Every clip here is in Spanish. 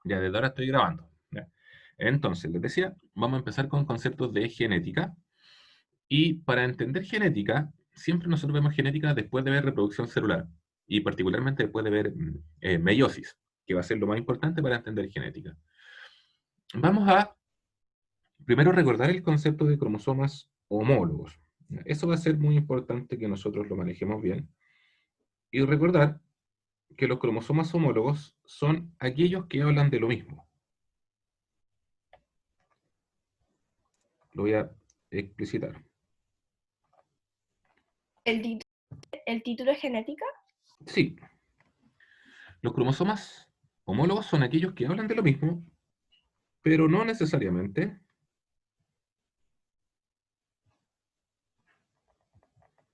Ya, desde ahora estoy grabando. ¿Ya? Entonces, les decía, vamos a empezar con conceptos de genética. Y para entender genética, siempre nosotros vemos genética después de ver reproducción celular. Y particularmente después de ver meiosis, que va a ser lo más importante para entender genética. Vamos a primero recordar el concepto de cromosomas homólogos. ¿Ya? Eso va a ser muy importante que nosotros lo manejemos bien. Y recordar que los cromosomas homólogos son aquellos que hablan de lo mismo. Lo voy a explicitar. ¿El título es genética? Sí, los cromosomas homólogos son aquellos que hablan de lo mismo, pero no necesariamente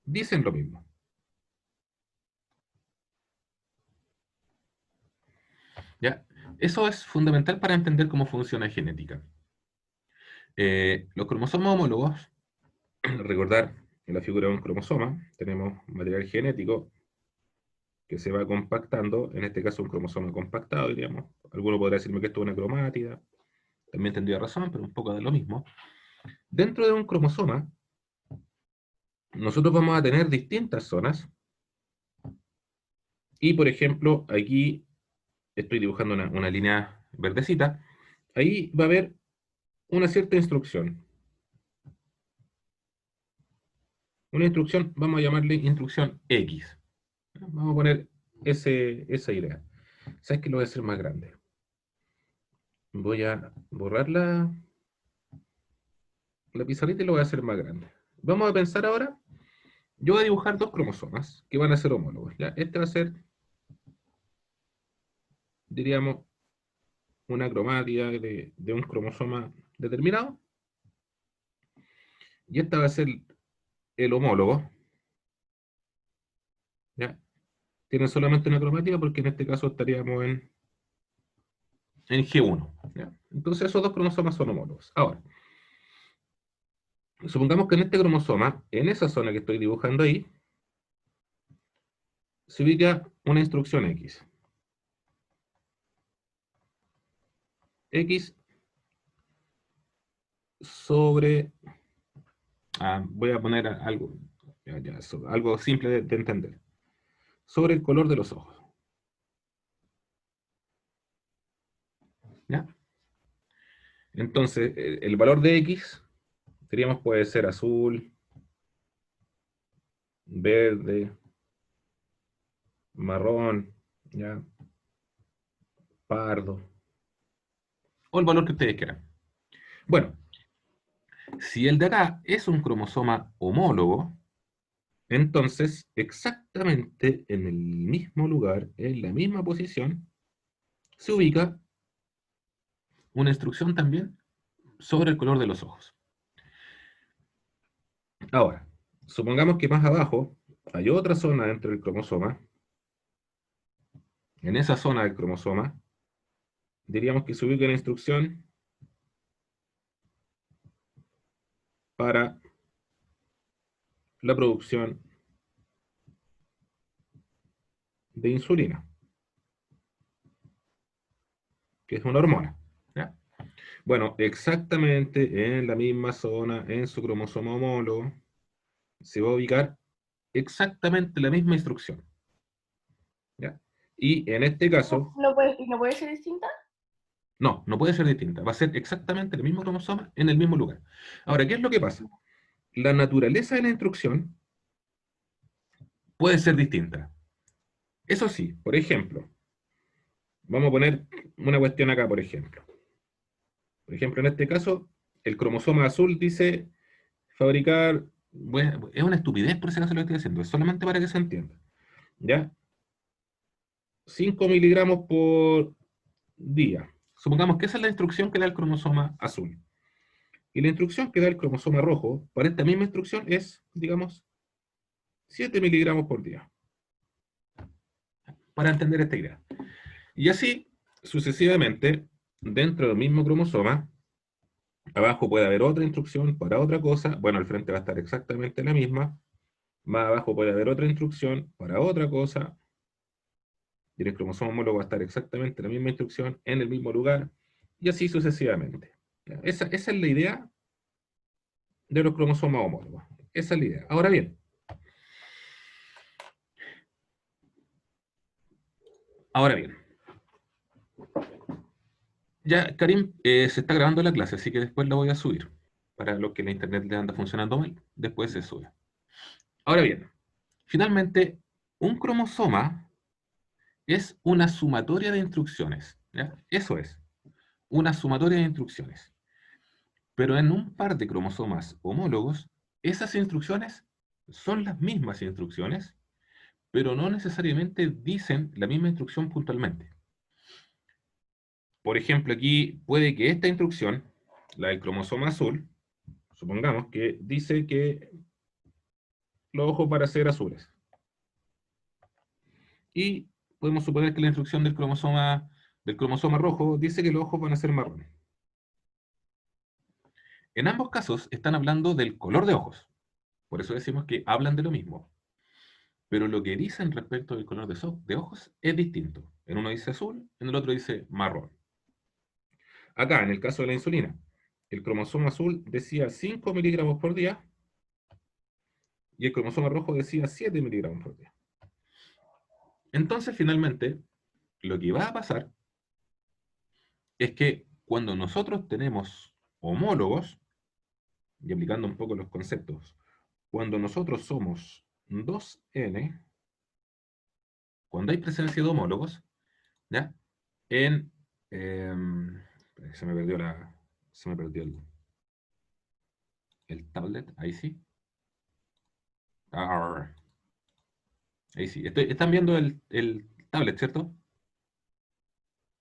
dicen lo mismo. ¿Ya? Eso es fundamental para entender cómo funciona la genética. Los cromosomas homólogos, recordar en la figura de un cromosoma, tenemos material genético que se va compactando, en este caso un cromosoma compactado, diríamos. Alguno podrá decirme que esto es una cromátida, también tendría razón, pero un poco de lo mismo. Dentro de un cromosoma, nosotros vamos a tener distintas zonas, y por ejemplo, aquí estoy dibujando una línea verdecita, ahí va a haber una cierta instrucción. Una instrucción, vamos a llamarle instrucción X. Vamos a poner esa idea. ¿Sabes que lo voy a hacer más grande? Voy a borrar la pizarrita y lo voy a hacer más grande. Vamos a pensar ahora, yo voy a dibujar dos cromosomas que van a ser homólogos. ¿Ya? Este va a ser, diríamos, una cromátida de un cromosoma determinado. Y este va a ser el homólogo. ¿Ya? Tienen solamente una cromática porque en este caso estaríamos en G1. ¿Ya? Entonces esos dos cromosomas son homólogos. Ahora, supongamos que en este cromosoma, en esa zona que estoy dibujando ahí, se ubica una instrucción X. X sobre... voy a poner algo, algo simple de entender. Sobre el color de los ojos. ¿Ya? Entonces, el valor de X, diríamos, puede ser azul, verde, marrón, ¿ya? Pardo, o el valor que ustedes quieran. Bueno, si el de acá es un cromosoma homólogo, entonces exactamente en el mismo lugar, en la misma posición, se ubica una instrucción también sobre el color de los ojos. Ahora, supongamos que más abajo hay otra zona dentro del cromosoma. En esa zona del cromosoma, diríamos que se ubica una instrucción para la producción de insulina, que es una hormona. ¿Ya? Bueno, exactamente en la misma zona, en su cromosoma homólogo, se va a ubicar exactamente la misma instrucción. ¿Ya? Y en este caso, ¿No puede ser distinta? no puede ser distinta. Va a ser exactamente el mismo cromosoma en el mismo lugar. Ahora, ¿qué es lo que pasa? La naturaleza de la instrucción puede ser distinta. Eso sí, por ejemplo, vamos a poner una cuestión acá, por ejemplo. Por ejemplo, en este caso, el cromosoma azul dice fabricar... Bueno, es una estupidez por si acaso lo estoy haciendo, es solamente para que se entienda. ¿Ya? 5 miligramos por día. Supongamos que esa es la instrucción que da el cromosoma azul. Y la instrucción que da el cromosoma rojo, para esta misma instrucción, es, digamos, 7 miligramos por día. Para entender esta idea. Y así, sucesivamente, dentro del mismo cromosoma, abajo puede haber otra instrucción para otra cosa. Bueno, al frente va a estar exactamente la misma. Más abajo puede haber otra instrucción para otra cosa. y en el cromosoma homólogo va a estar exactamente la misma instrucción en el mismo lugar, y así sucesivamente. ¿Ya? Esa es la idea de los cromosomas homólogos. Esa es la idea. Ahora bien, ya Karim se está grabando la clase, así que después la voy a subir. Para los que la internet le anda funcionando mal, después se sube. Ahora bien, finalmente, un cromosoma es una sumatoria de instrucciones. ¿Ya? Eso es, una sumatoria de instrucciones. Pero en un par de cromosomas homólogos, esas instrucciones son las mismas instrucciones, pero no necesariamente dicen la misma instrucción puntualmente. Por ejemplo, aquí puede que esta instrucción, la del cromosoma azul, supongamos que dice que los ojos van a ser azules. Y podemos suponer que la instrucción del cromosoma rojo dice que los ojos van a ser marrones. En ambos casos están hablando del color de ojos. Por eso decimos que hablan de lo mismo. Pero lo que dicen respecto del color de ojos es distinto. En uno dice azul, en el otro dice marrón. Acá, en el caso de la insulina, el cromosoma azul decía 5 miligramos por día y el cromosoma rojo decía 7 miligramos por día. Entonces, finalmente, lo que va a pasar es que cuando nosotros tenemos homólogos, y aplicando un poco los conceptos, cuando nosotros somos 2N, cuando hay presencia de homólogos, ¿ya? En, se me perdió el tablet, ahí sí. Arr, ahí sí. Están viendo el tablet, ¿cierto? Sí,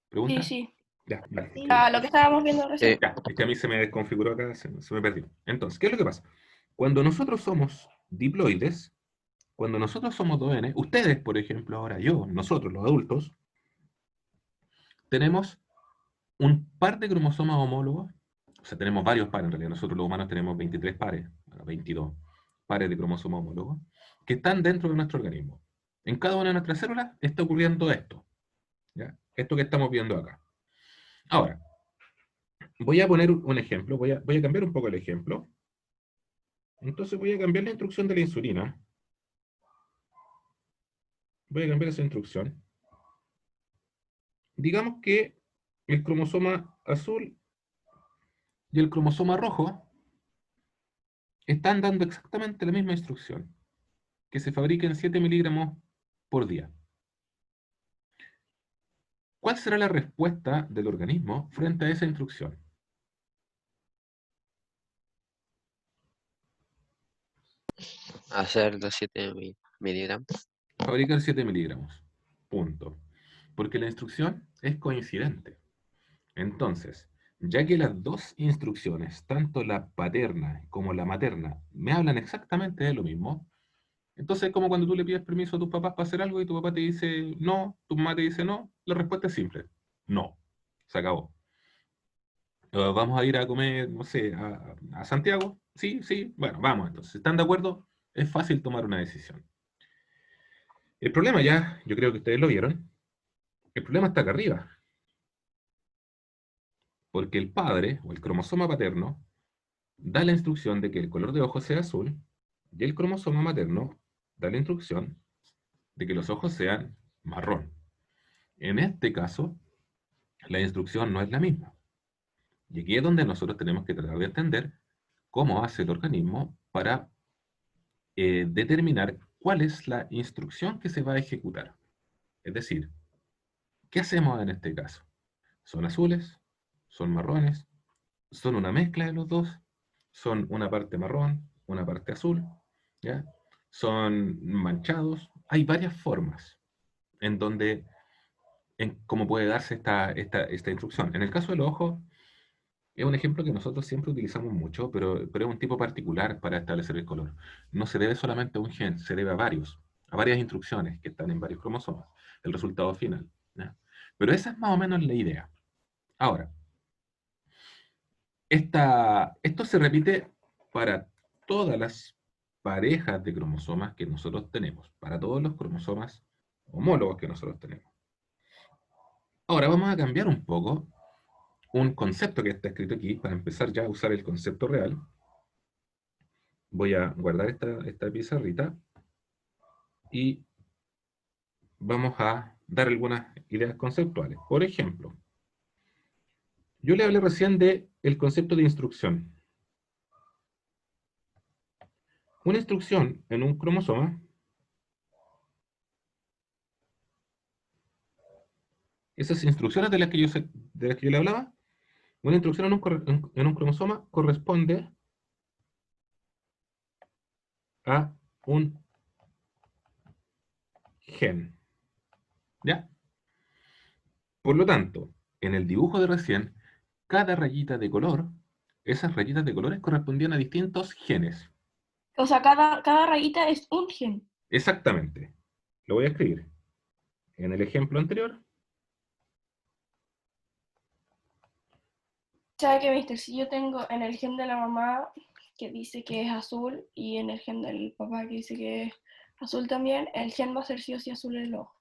¿Pregunta? sí. Ya, vale. Sí. Lo que estábamos viendo recién. Ya, es que a mí se me desconfiguró acá, se me perdió. Entonces, ¿qué es lo que pasa? Cuando nosotros somos diploides, cuando nosotros somos 2N, ustedes, por ejemplo, ahora yo, nosotros los adultos, tenemos un par de cromosomas homólogos, o sea, tenemos varios pares en realidad, nosotros los humanos tenemos 23 pares, bueno, 22 pares de cromosomas homólogos, que están dentro de nuestro organismo. En cada una de nuestras células está ocurriendo esto, ¿ya? Esto que estamos viendo acá. Ahora, voy a poner un ejemplo, voy a cambiar un poco el ejemplo. Entonces voy a cambiar la instrucción de la insulina. Voy a cambiar esa instrucción. Digamos que el cromosoma azul y el cromosoma rojo están dando exactamente la misma instrucción, que se fabriquen 7 miligramos por día. ¿Cuál será la respuesta del organismo frente a esa instrucción? Hacer los 7 miligramos. Fabricar 7 miligramos. Punto. Porque la instrucción es coincidente. Entonces, ya que las dos instrucciones, tanto la paterna como la materna, me hablan exactamente de lo mismo, entonces es como cuando tú le pides permiso a tus papás para hacer algo y tu papá te dice no, tu mamá te dice no, la respuesta es simple. No. Se acabó. ¿Vamos a ir a comer, no sé, a Santiago? Sí, sí, bueno, vamos entonces. ¿Están de acuerdo? Es fácil tomar una decisión. El problema ya, yo creo que ustedes lo vieron, el problema está acá arriba, porque el padre, o el cromosoma paterno, da la instrucción de que el color de ojos sea azul, y el cromosoma materno da la instrucción de que los ojos sean marrón. En este caso, la instrucción no es la misma. Y aquí es donde nosotros tenemos que tratar de entender cómo hace el organismo para determinar cuál es la instrucción que se va a ejecutar. Es decir, ¿qué hacemos en este caso? ¿Son azules? ¿Son marrones? ¿Son una mezcla de los dos? ¿Son una parte marrón, una parte azul? ¿Ya? ¿Son manchados? Hay varias formas en donde, cómo puede darse esta instrucción. En el caso de los ojos, es un ejemplo que nosotros siempre utilizamos mucho, pero es un tipo particular para establecer el color. No se debe solamente a un gen, se debe a varias instrucciones que están en varios cromosomas, el resultado final. ¿Ya? Pero esa es más o menos la idea. Ahora, esto se repite para todas las parejas de cromosomas que nosotros tenemos, para todos los cromosomas homólogos que nosotros tenemos. Ahora vamos a cambiar un poco un concepto que está escrito aquí para empezar ya a usar el concepto real. Voy a guardar esta pizarrita y vamos a dar algunas ideas conceptuales. Por ejemplo, yo le hablé recién del concepto de instrucción. Una instrucción en un cromosoma, esas instrucciones de las que yo le hablaba, una instrucción en un cromosoma corresponde a un gen. ¿Ya? Por lo tanto, en el dibujo de recién, cada rayita de color, esas rayitas de colores correspondían a distintos genes. O sea, cada rayita es un gen. Exactamente. Lo voy a escribir. En el ejemplo anterior, ¿Sabe qué, mister? Si yo tengo en el gen de la mamá que dice que es azul y en el gen del papá que dice que es azul también, el gen va a ser sí o sí azul en el ojo.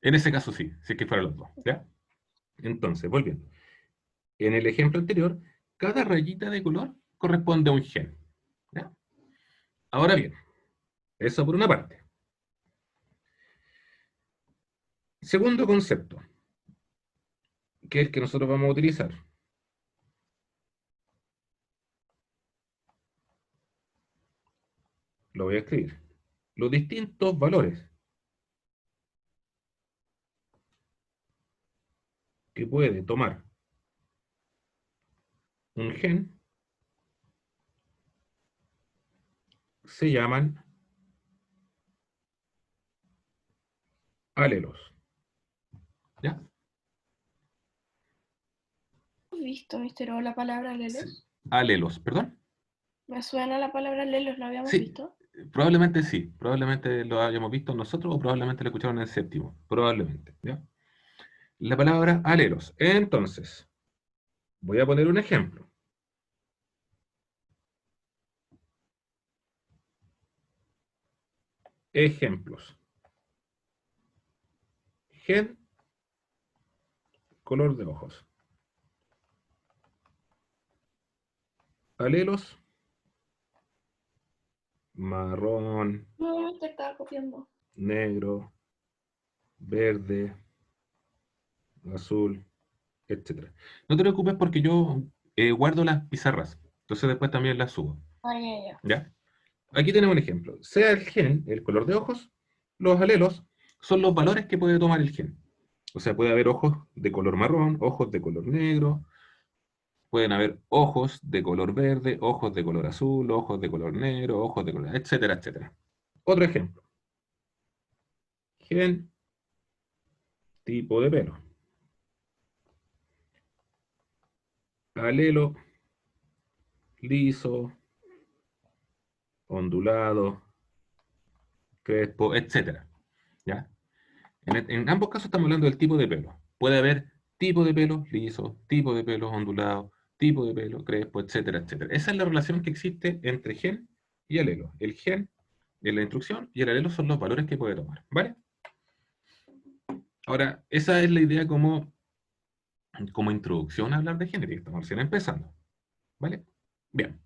en ese caso sí, si es que fuera los dos. ¿Ya? Entonces, volviendo. En el ejemplo anterior, cada rayita de color corresponde a un gen. ¿Ya? Ahora bien, eso por una parte. Segundo concepto, que es el que nosotros vamos a utilizar. Lo voy a escribir. Los distintos valores que puede tomar un gen se llaman alelos. ¿Ya? ¿Has visto, mister, o la palabra Sí. lelos? Alelos, ¿perdón? Me suena la palabra lelos, ¿lo habíamos Sí, visto? probablemente sí. Probablemente lo hayamos visto nosotros o probablemente lo escucharon en el séptimo. Probablemente. ¿Ya? La palabra alelos. Entonces, voy a poner un ejemplo. Ejemplos. Gen, color de ojos. Alelos, marrón, No, te estaba copiando. negro, verde, azul, etcétera. No te preocupes porque yo guardo las pizarras. Entonces después también las subo. Ay, ya, ya. ¿Ya? Aquí tenemos un ejemplo. Sea el gen, el color de ojos, los alelos son los valores que puede tomar el gen. O sea, puede haber ojos de color marrón, ojos de color negro, pueden haber ojos de color verde, ojos de color azul, ojos de color negro, ojos de color, etcétera, etcétera. Otro ejemplo. Gen, tipo de pelo. Alelo, liso, ondulado, crespo, etcétera. ¿Ya? En ambos casos estamos hablando del tipo de pelo. Puede haber tipo de pelo liso, tipo de pelo ondulado, tipo de pelo crespo, etcétera, etcétera. Esa es la relación que existe entre gen y alelo. El gen es la instrucción y el alelo son los valores que puede tomar. ¿Vale? Ahora, esa es la idea como introducción a hablar de genética. Estamos recién empezando. ¿Vale? Bien.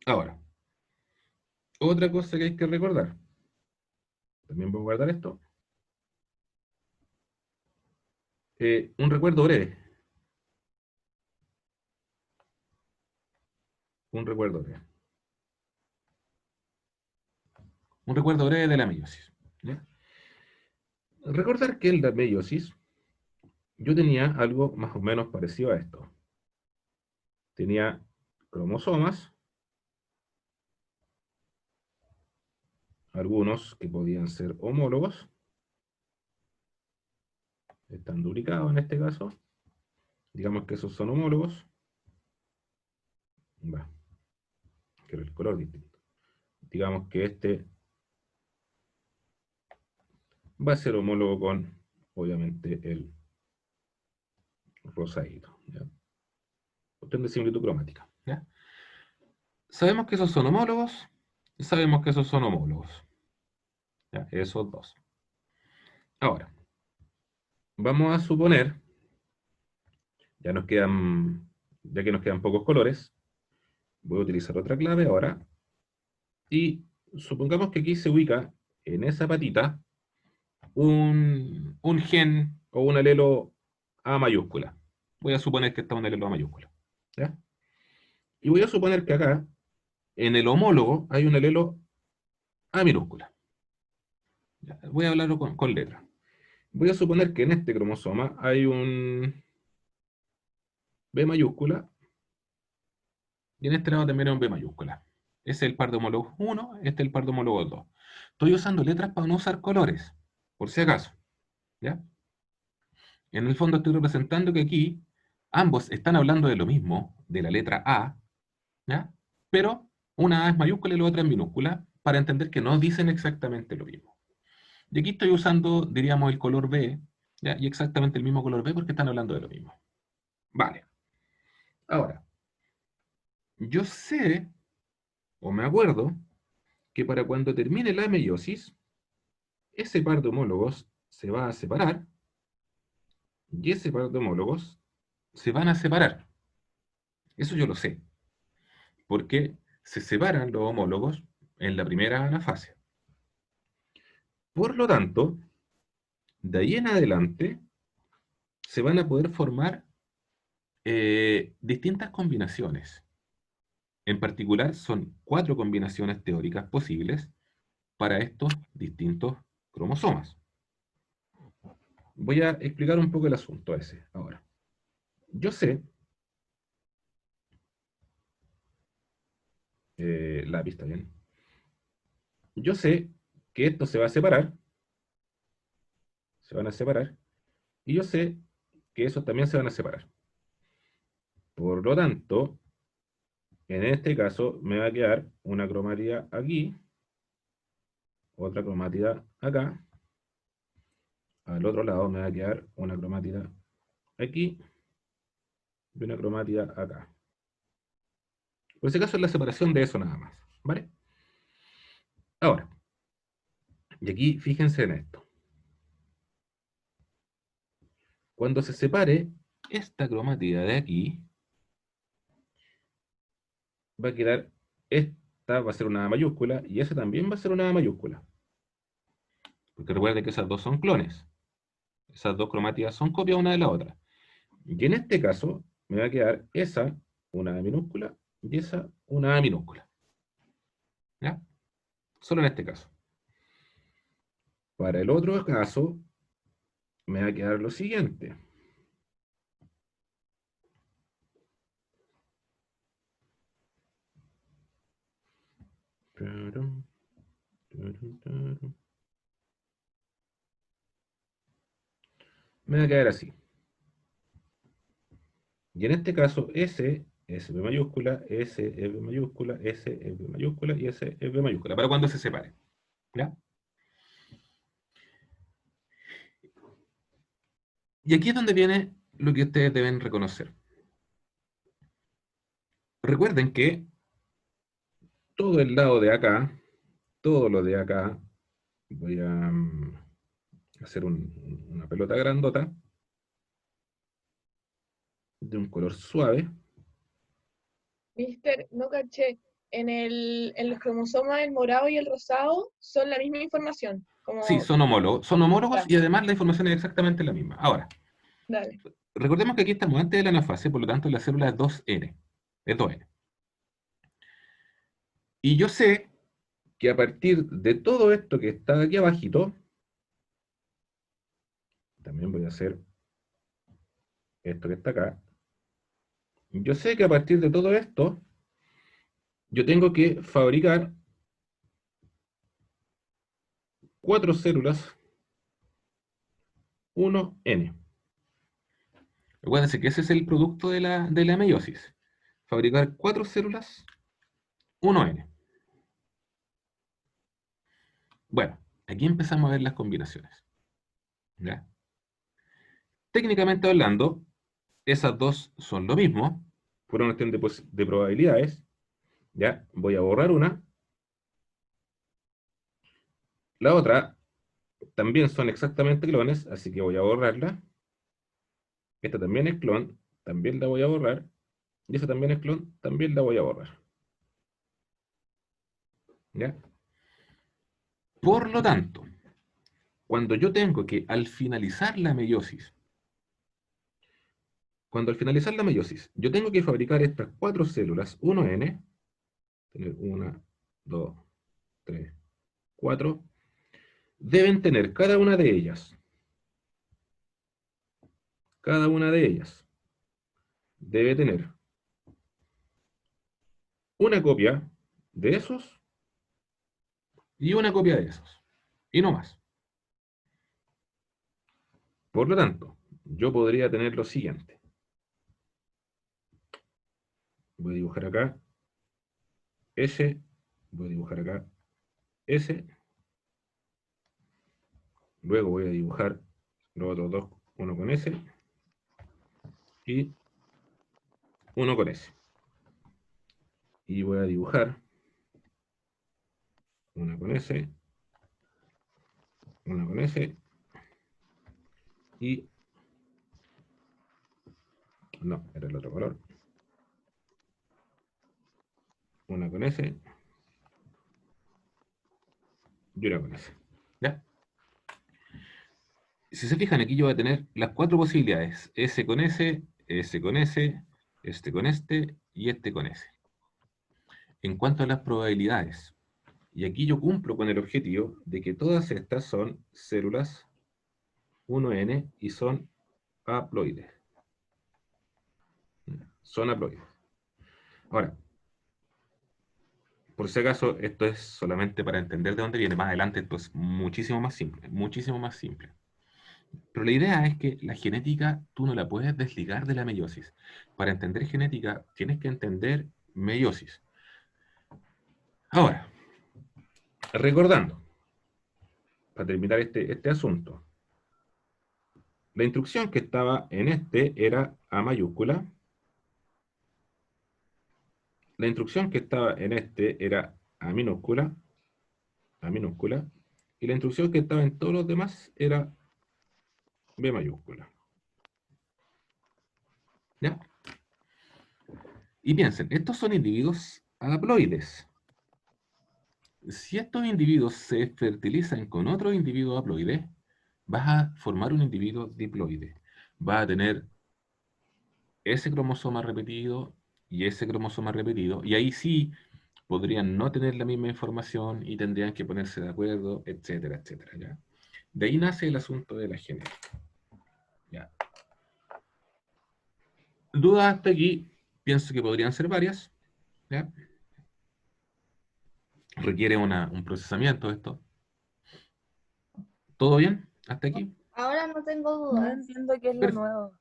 Ahora, otra cosa que hay que recordar. También voy a guardar esto. Un recuerdo breve. Un recuerdo breve. Un recuerdo breve de la meiosis. ¿Ya? Recordar que en la meiosis yo tenía algo más o menos parecido a esto. Tenía cromosomas, algunos que podían ser homólogos, están duplicados en este caso. Digamos que esos son homólogos. Va, que el color distinto. Digamos que este va a ser homólogo con, obviamente, el rosadito. ¿Ya? Cuestión de similitud cromática. ¿Ya? Sabemos que esos son homólogos, y sabemos que esos son homólogos. ¿Ya? Esos dos. Ahora, vamos a suponer, ya que nos quedan pocos colores, voy a utilizar otra clave ahora, y supongamos que aquí se ubica en esa patita un gen o un alelo A mayúscula. Voy a suponer que está un alelo A mayúscula. ¿Ya? Y voy a suponer que acá, en el homólogo, hay un alelo A minúscula. ¿Ya? Voy a hablarlo con letras. Voy a suponer que en este cromosoma hay un B mayúscula y en este lado también hay un B mayúscula. Ese es el par de homólogos 1, este es el par de homólogos 2. Estoy usando letras para no usar colores, por si acaso. ¿Ya? En el fondo estoy representando que aquí ambos están hablando de lo mismo, de la letra A, ¿ya? Pero una A es mayúscula y la otra es minúscula, para entender que no dicen exactamente lo mismo. Y aquí estoy usando, diríamos, el color B, ¿ya? Y exactamente el mismo color B porque están hablando de lo mismo. Vale. Ahora, yo sé, o me acuerdo, que para cuando termine la meiosis, ese par de homólogos se va a separar y ese par de homólogos se van a separar. Eso yo lo sé, porque se separan los homólogos en la primera fase. Por lo tanto, de ahí en adelante se van a poder formar distintas combinaciones. En particular, son 4 combinaciones teóricas posibles para estos distintos cromosomas. Voy a explicar un poco el asunto ese ahora. Yo sé, lápiz está bien, yo sé que esto se va a separar, se van a separar, y yo sé que esos también se van a separar. Por lo tanto, en este caso me va a quedar una cromatida aquí, otra cromatida acá, al otro lado me va a quedar una cromatida aquí y una cromatida acá. Por ese caso es la separación de eso nada más, ¿vale? Ahora, y aquí fíjense en esto. Cuando se separe esta cromatida de aquí, va a quedar, esta va a ser una A mayúscula y esa también va a ser una A mayúscula. Porque recuerden que esas dos son clones. Esas dos cromátidas son copias una de la otra. Y en este caso me va a quedar esa, una A minúscula, y esa, una A minúscula. ¿Ya? Solo en este caso. Para el otro caso, me va a quedar lo siguiente. Me va a quedar así. Y en este caso, S es B mayúscula, S es B mayúscula, S es B mayúscula y S es B mayúscula, para cuando se separe. ¿Ya? Y aquí es donde viene lo que ustedes deben reconocer. Recuerden que todo el lado de acá, todo lo de acá, voy a hacer una pelota grandota de un color suave. Mister, no caché. En los cromosomas, el morado y el rosado son la misma información. Sí, Como, son homólogos ya, y además la información es exactamente la misma. Ahora, dale. recordemos que aquí estamos antes de la anafase, por lo tanto la célula es 2N, es 2N. Y yo sé que a partir de todo esto que está aquí abajito, también voy a hacer esto que está acá, yo sé que a partir de todo esto, yo tengo que fabricar 4 células 1N. Recuérdense que ese es el producto de la meiosis. Fabricar 4 células 1N. Bueno, aquí empezamos a ver las combinaciones. ¿Ya? Técnicamente hablando, esas dos son lo mismo, por una cuestión de probabilidades. Ya, voy a borrar una. La otra, también son exactamente clones, así que voy a borrarla. Esta también es clon, también la voy a borrar. Y esa también es clon, también la voy a borrar. ¿Ya? Por lo tanto, cuando yo tengo que, al finalizar la meiosis, yo tengo que fabricar estas 4 células, 1N, tener 1, 2, 3, 4, deben tener cada una de ellas debe tener una copia de esos y una copia de esos, y no más. Por lo tanto, yo podría tener lo siguiente. Voy a dibujar acá S, voy a dibujar acá S, luego voy a dibujar los otros dos, uno con S y uno con S. Y voy a dibujar una con S, una con S y... no, era el otro color. Una con S y una con S. ¿Ya? Si se fijan, aquí yo voy a tener las 4 posibilidades. S con S, S con S, este con este y este con S. En cuanto a las probabilidades, y aquí yo cumplo con el objetivo de que todas estas son células 1N y son haploides. Son haploides. Ahora, por si acaso, esto es solamente para entender de dónde viene. Más adelante esto es muchísimo más simple, muchísimo más simple. Pero la idea es que la genética tú no la puedes desligar de la meiosis. Para entender genética tienes que entender meiosis. Ahora, recordando, para terminar este asunto, la instrucción que estaba en este era A mayúscula. La instrucción que estaba en este era A minúscula. A minúscula. Y la instrucción que estaba en todos los demás era B mayúscula. ¿Ya? Y piensen, estos son individuos haploides. Si estos individuos se fertilizan con otro individuo haploide, vas a formar un individuo diploide. Vas a tener ese cromosoma repetido y ese cromosoma repetido, y ahí sí podrían no tener la misma información y tendrían que ponerse de acuerdo, etcétera, etcétera. ¿Ya? De ahí nace el asunto de la genética. ¿Ya? Dudas hasta aquí, pienso que podrían ser varias. ¿Ya? Requiere un procesamiento esto. ¿Todo bien hasta aquí? Ahora no tengo No dudas. entiendo qué es lo Perfecto. nuevo.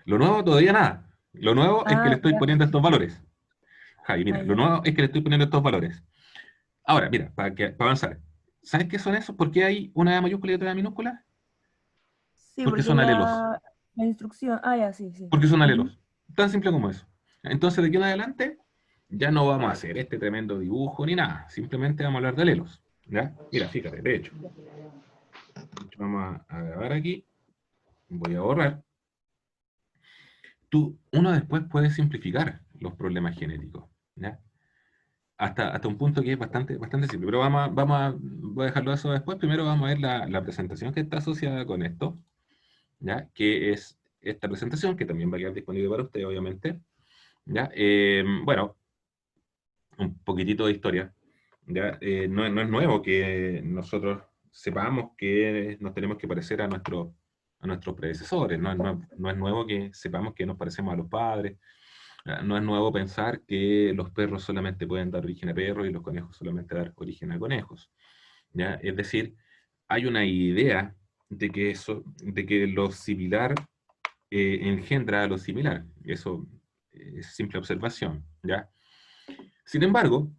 Lo nuevo todavía nada. Lo nuevo es que le estoy Ya. poniendo estos valores. Javi, mira, lo Ya. nuevo es que le estoy poniendo estos valores. Ahora, mira, para avanzar. ¿Sabes qué son esos? ¿Por qué hay una mayúscula y otra minúscula? Sí, Porque porque son alelos. la instrucción. Ah, ya, sí, sí. Porque son Ujú. alelos. Tan simple como eso. Entonces, de aquí en adelante, ya no vamos a hacer este tremendo dibujo ni nada. Simplemente vamos a hablar de alelos. ¿Ya? Mira, fíjate, de hecho. Vamos a grabar aquí. Voy a borrar. Uno después puede simplificar los problemas genéticos. ¿Ya? Hasta un punto que es bastante simple. Pero voy a dejarlo eso después. Primero vamos a ver la presentación que está asociada con esto, ¿ya? Que es esta presentación, que también va a quedar disponible para usted, obviamente. ¿Ya? Bueno, un poquitito de historia. ¿Ya? No es nuevo que nosotros sepamos que nos tenemos que parecer a nuestros predecesores. No es nuevo que sepamos que nos parecemos a los padres. No es nuevo pensar que los perros solamente pueden dar origen a perros y los conejos solamente dar origen a conejos. ¿Ya? Es decir, hay una idea de que lo similar engendra a lo similar. Eso es simple observación. ¿Ya? Sin embargo,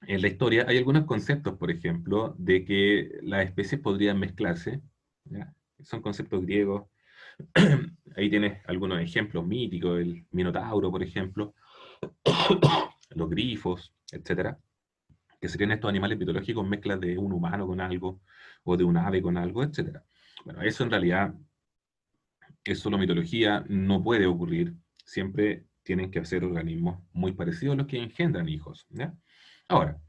en la historia hay algunos conceptos, por ejemplo, de que las especies podrían mezclarse. ¿Ya? Son conceptos griegos. Ahí tienes algunos ejemplos míticos, el Minotauro, por ejemplo, los grifos, etcétera, que serían estos animales mitológicos, mezclas de un humano con algo, o de un ave con algo, etc. Bueno, eso en realidad es solo mitología, no puede ocurrir. Siempre tienen que ser organismos muy parecidos a los que engendran hijos, ¿ya? Ahora,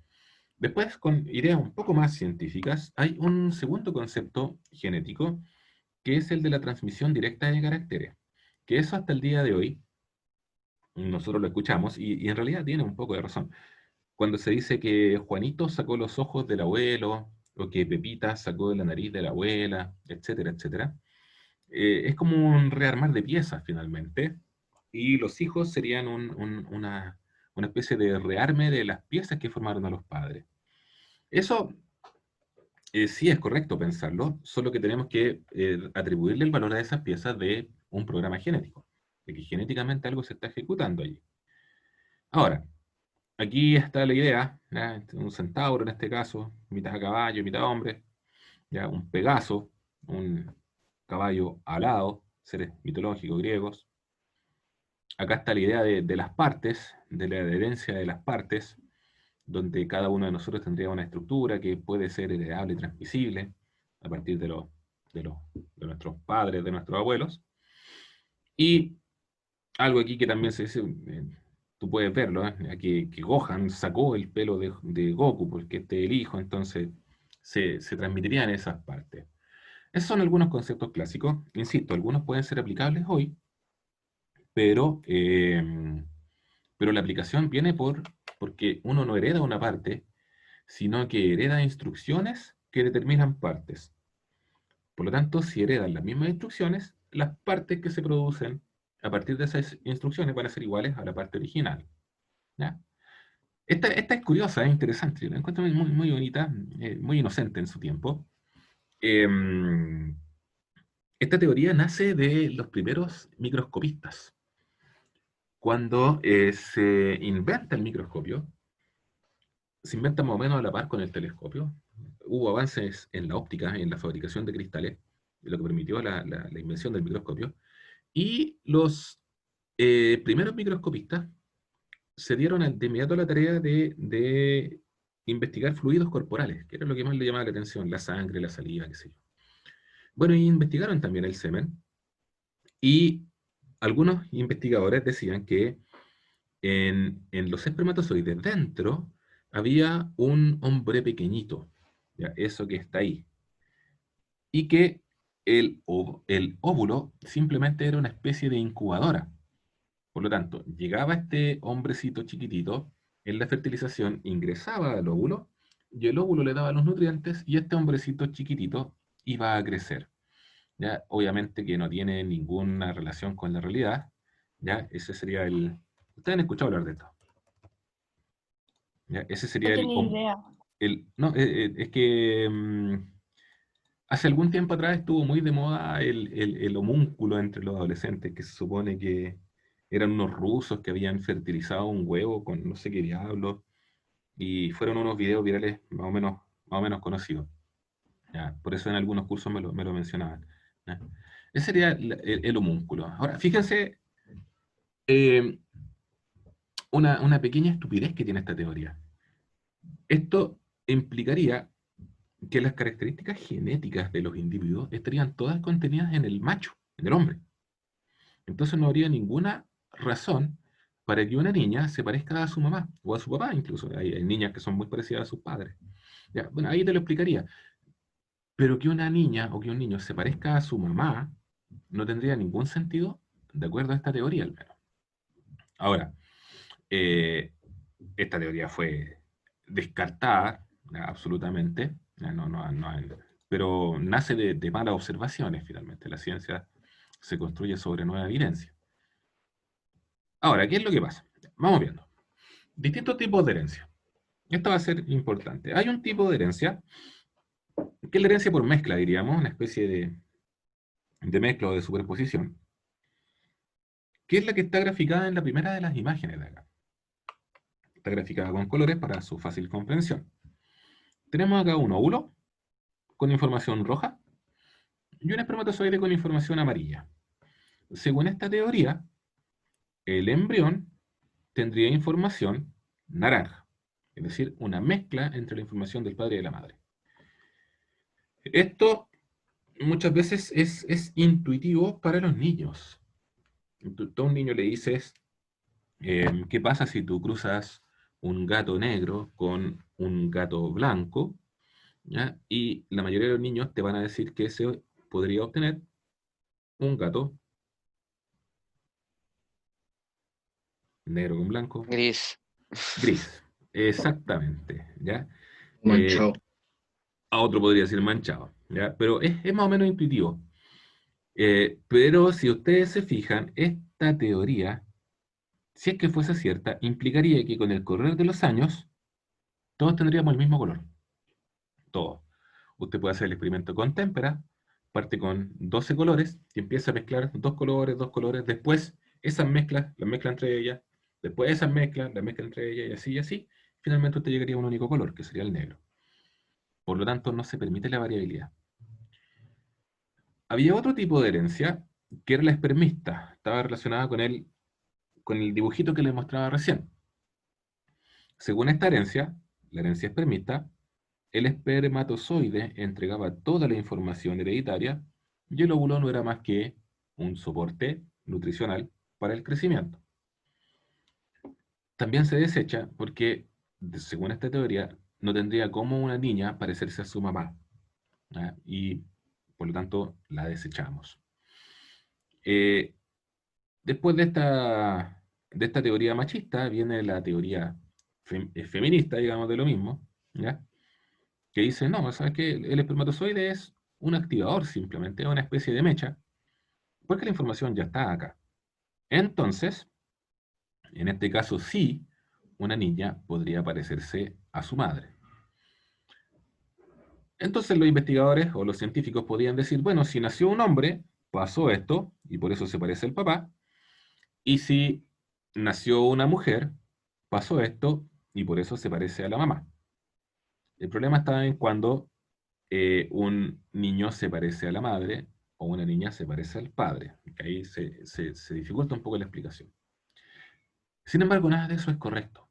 después, con ideas un poco más científicas, hay un segundo concepto genético, que es el de la transmisión directa de caracteres, que eso hasta el día de hoy nosotros lo escuchamos y en realidad tiene un poco de razón. Cuando se dice que Juanito sacó los ojos del abuelo, o que Pepita sacó de la nariz de la abuela, etcétera, etcétera, es como un rearmar de piezas finalmente, y los hijos serían una especie de rearme de las piezas que formaron a los padres. Eso sí es correcto pensarlo, solo que tenemos que atribuirle el valor a esas piezas de un programa genético, de que genéticamente algo se está ejecutando allí. Ahora, aquí está la idea, ¿ya? Un centauro en este caso, mitad caballo, mitad hombre, ¿ya? Un Pegaso, un caballo alado, seres mitológicos griegos. Acá está la idea de las partes, de la herencia de las partes, donde cada uno de nosotros tendría una estructura que puede ser heredable y transmisible a partir de nuestros padres, de nuestros abuelos. Y algo aquí que también se dice, tú puedes verlo, que Gohan sacó el pelo de Goku, porque este es el hijo, entonces se transmitirían esas partes. Esos son algunos conceptos clásicos. Insisto, algunos pueden ser aplicables hoy, pero, pero la aplicación viene porque uno no hereda una parte, sino que hereda instrucciones que determinan partes. Por lo tanto, si heredan las mismas instrucciones, las partes que se producen a partir de esas instrucciones van a ser iguales a la parte original, ¿ya? Esta es curiosa, es interesante, la encuentro muy, muy bonita, muy inocente en su tiempo. Esta teoría nace de los primeros microscopistas. Cuando se inventa el microscopio, se inventa más o menos a la par con el telescopio. Hubo avances en la óptica, en la fabricación de cristales, lo que permitió la invención del microscopio. Y los primeros microscopistas se dieron de inmediato la tarea de investigar fluidos corporales, que era lo que más le llamaba la atención, la sangre, la saliva, qué sé yo. Bueno, y investigaron también el semen, y algunos investigadores decían que en los espermatozoides dentro había un hombre pequeñito, ¿ya? Eso que está ahí, y que el óvulo simplemente era una especie de incubadora. Por lo tanto, llegaba este hombrecito chiquitito, en la fertilización ingresaba al óvulo, y el óvulo le daba los nutrientes, y este hombrecito chiquitito iba a crecer. ¿Ya? Obviamente que no tiene ninguna relación con la realidad, ¿ya? Ese sería el... ¿Ustedes han escuchado hablar de esto? ¿Ya? Ese sería No tenía idea. no, es que hace algún tiempo atrás estuvo muy de moda el homúnculo entre los adolescentes, que se supone que eran unos rusos que habían fertilizado un huevo con no sé qué diablo, y fueron unos videos virales más o menos conocidos. ¿Ya? Por eso en algunos cursos me lo mencionaban, ¿ya? Ese sería el homúnculo. Ahora, fíjense eh, una pequeña estupidez que tiene esta teoría. Esto implicaría que las características genéticas de los individuos estarían todas contenidas en el macho, en el hombre. Entonces no habría ninguna razón para que una niña se parezca a su mamá, o a su papá incluso. Hay niñas que son muy parecidas a sus padres. Ya, bueno, ahí te lo explicaría. Pero que una niña o que un niño se parezca a su mamá no tendría ningún sentido, de acuerdo a esta teoría al menos. Ahora, eh, esta teoría fue descartada absolutamente, pero nace de malas observaciones finalmente. La ciencia se construye sobre nueva evidencia. Ahora, ¿qué es lo que pasa? Vamos viendo. Distintos tipos de herencia. Esto va a ser importante. Hay un tipo de herencia, que es la herencia por mezcla, diríamos, una especie de mezcla o de superposición, que es la que está graficada en la primera de las imágenes de acá. Está graficada con colores para su fácil comprensión. Tenemos acá un óvulo con información roja y un espermatozoide con información amarilla. Según esta teoría, el embrión tendría información naranja. Es decir, una mezcla entre la información del padre y de la madre. Esto muchas veces es intuitivo para los niños. Tú a un niño le dices, ¿qué pasa si tú cruzas un gato negro con un gato blanco? ¿Ya? Y la mayoría de los niños te van a decir que se podría obtener un gato negro con blanco, Gris. gris. Exactamente, ¿ya? Manchado. A otro podría decir manchado, ¿ya? Pero es más o menos intuitivo. Pero si ustedes se fijan, esta teoría, si es que fuese cierta, implicaría que con el correr de los años, todos tendríamos el mismo color. Todos. Usted puede hacer el experimento con témpera, parte con 12 colores y empieza a mezclar dos colores, después esas mezclas, las mezcla entre ellas, después esas mezclas, las mezcla entre ellas y así, finalmente usted llegaría a un único color, que sería el negro. Por lo tanto, no se permite la variabilidad. Había otro tipo de herencia, que era la espermista, estaba relacionada con el dibujito que les mostraba recién. Según esta herencia, la herencia espermista, el espermatozoide entregaba toda la información hereditaria y el óvulo no era más que un soporte nutricional para el crecimiento. También se desecha porque, según esta teoría, no tendría como una niña parecerse a su mamá, ¿ah? Y por lo tanto la desechamos. Eh, Después de esta teoría machista viene la teoría feminista, digamos, de lo mismo, ¿ya? Que dice, no, ¿sabes qué? El espermatozoide es un activador simplemente, es una especie de mecha, porque la información ya está acá. Entonces, en este caso sí, una niña podría parecerse a su madre. Entonces los investigadores o los científicos podían decir, bueno, si nació un hombre, pasó esto, y por eso se parece al papá, y si nació una mujer, pasó esto, y por eso se parece a la mamá. El problema está en cuando un niño se parece a la madre o una niña se parece al padre. Que ahí se dificulta un poco la explicación. Sin embargo, nada de eso es correcto.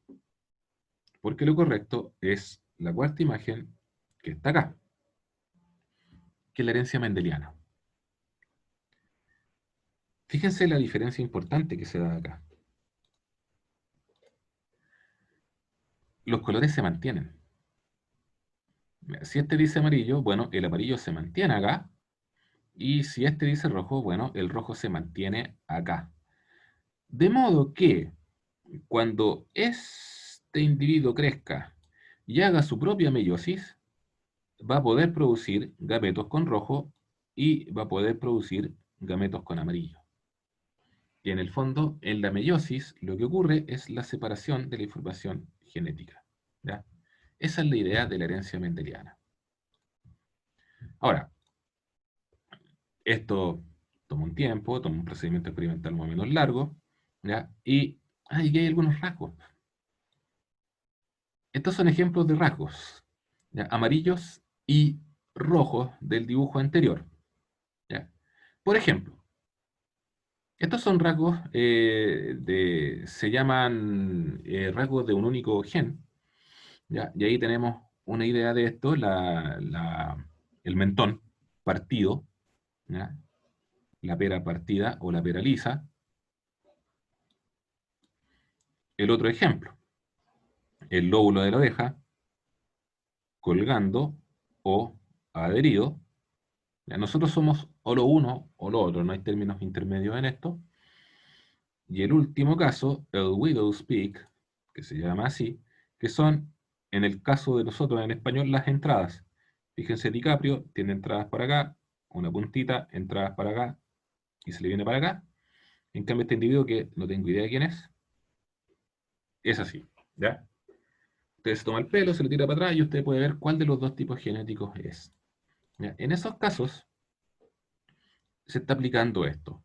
Porque lo correcto es la cuarta imagen que está acá, que es la herencia mendeliana. Fíjense la diferencia importante que se da acá. Los colores se mantienen. Si este dice amarillo, bueno, el amarillo se mantiene acá. Y si este dice rojo, bueno, el rojo se mantiene acá. De modo que cuando este individuo crezca y haga su propia meiosis, va a poder producir gametos con rojo y va a poder producir gametos con amarillo. Y en el fondo, en la meiosis, lo que ocurre es la separación de la información genética, ¿ya? Esa es la idea de la herencia mendeliana. Ahora, esto toma un tiempo, toma un procedimiento experimental más o menos largo, ¿ya? Y aquí hay algunos rasgos. Estos son ejemplos de rasgos, ¿ya? Amarillos y rojos del dibujo anterior, ¿ya? Por ejemplo, estos son rasgos se llaman rasgos de un único gen, ¿ya? Y ahí tenemos una idea de esto, el mentón partido, ¿ya? La pera partida o la pera lisa. El otro ejemplo, el lóbulo de la oreja colgando o adherido. Ya, nosotros somos o lo uno o lo otro, no hay términos intermedios en esto. Y el último caso, el widow's peak, que se llama así, que son, en el caso de nosotros en español, las entradas. Fíjense, DiCaprio tiene entradas para acá, una puntita, entradas para acá, y se le viene para acá. En cambio, este individuo, que no tengo idea de quién es así, ¿ya? Usted se toma el pelo, se lo tira para atrás y usted puede ver cuál de los dos tipos genéticos es. ¿Ya? En esos casos, se está aplicando esto.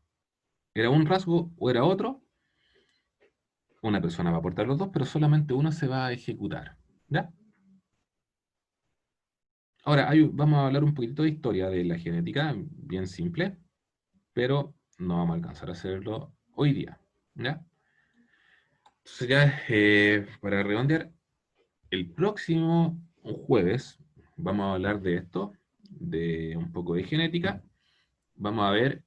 ¿Era un rasgo o era otro? Una persona va a aportar los dos, pero solamente uno se va a ejecutar. ¿Ya? Ahora, vamos a hablar un poquito de historia de la genética, bien simple, pero no vamos a alcanzar a hacerlo hoy día. ¿Ya? Entonces ya, para redondear, el próximo jueves vamos a hablar de esto, de un poco de genética. Vamos a ver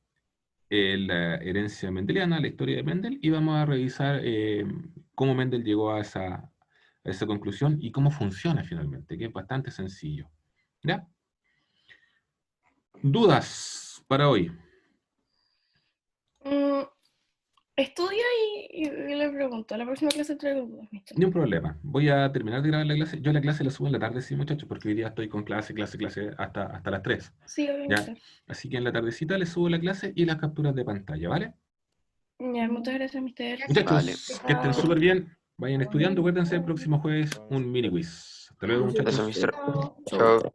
la herencia mendeliana, la historia de Mendel, y vamos a revisar cómo Mendel llegó a esa conclusión y cómo funciona finalmente, que es bastante sencillo. ¿Ya? ¿Dudas para hoy? Estudia y le pregunto. La próxima clase traigo dudas, mister. Ni un problema. Voy a terminar de grabar la clase. Yo la clase la subo en la tarde, sí, muchachos, porque hoy día estoy con clase hasta las 3. Sí, obvio, ¿Ya? mister. Así que en la tardecita les subo la clase y las capturas de pantalla, ¿vale? Ya, muchas gracias, mister. Muchachos, Vale. que estén Chao. súper bien. Vayan estudiando. Acuérdense, el próximo jueves un mini quiz. Hasta luego, muchachos. Eso, mister. Chao. Chao.